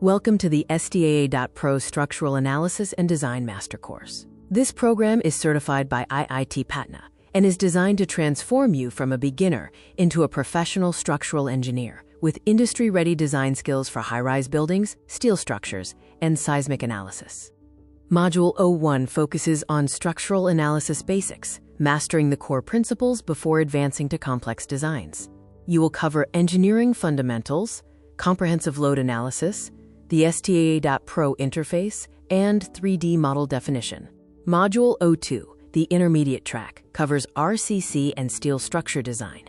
Welcome to the STAAD Pro Structural Analysis and Design Master Course. This program is certified by IIT Patna and is designed to transform you from a beginner into a professional structural engineer with industry-ready design skills for high-rise buildings, steel structures, and seismic analysis. Module 01 focuses on structural analysis basics, mastering the core principles before advancing to complex designs. You will cover engineering fundamentals, comprehensive load analysis, the STAAD Pro interface, and 3D model definition. Module 02, the intermediate track, covers RCC and steel structure design.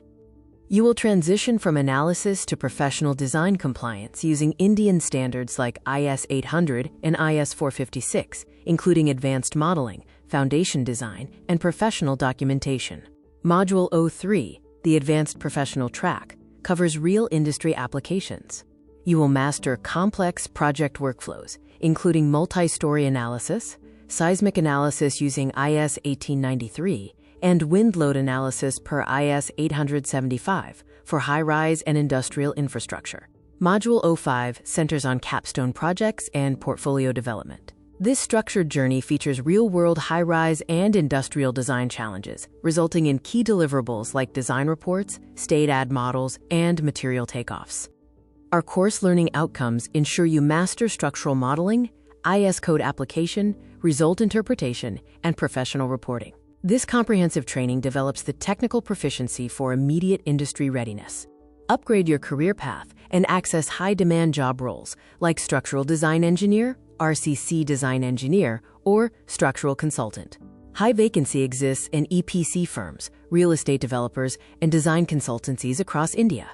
You will transition from analysis to professional design compliance using Indian standards like IS 800 and IS 456, including advanced modeling, foundation design, and professional documentation. Module 03, the advanced professional track, covers real industry applications. You will master complex project workflows, including multi-story analysis, seismic analysis using IS 1893, and wind load analysis per IS 875 for high-rise and industrial infrastructure. Module 05 centers on capstone projects and portfolio development. This structured journey features real-world high-rise and industrial design challenges, resulting in key deliverables like design reports, STAAD models, and material takeoffs. Our course learning outcomes ensure you master structural modeling, IS code application, result interpretation, and professional reporting. This comprehensive training develops the technical proficiency for immediate industry readiness. Upgrade your career path and access high-demand job roles like structural design engineer, RCC design engineer, or structural consultant. High vacancy exists in EPC firms, real estate developers, and design consultancies across India.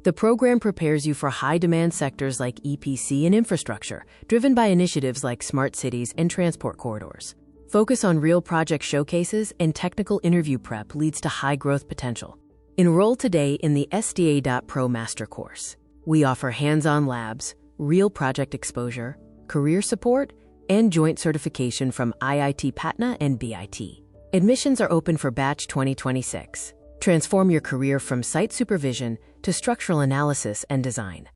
The program prepares you for high-demand sectors like EPC and infrastructure, driven by initiatives like smart cities and transport corridors. Focus on real project showcases and technical interview prep leads to high growth potential. Enroll today in the STAAD Pro Master Course. We offer hands-on labs, real project exposure, career support, and joint certification from IIT Patna and BIT. Admissions are open for Batch 2026. Transform your career from site supervision to structural analysis and design.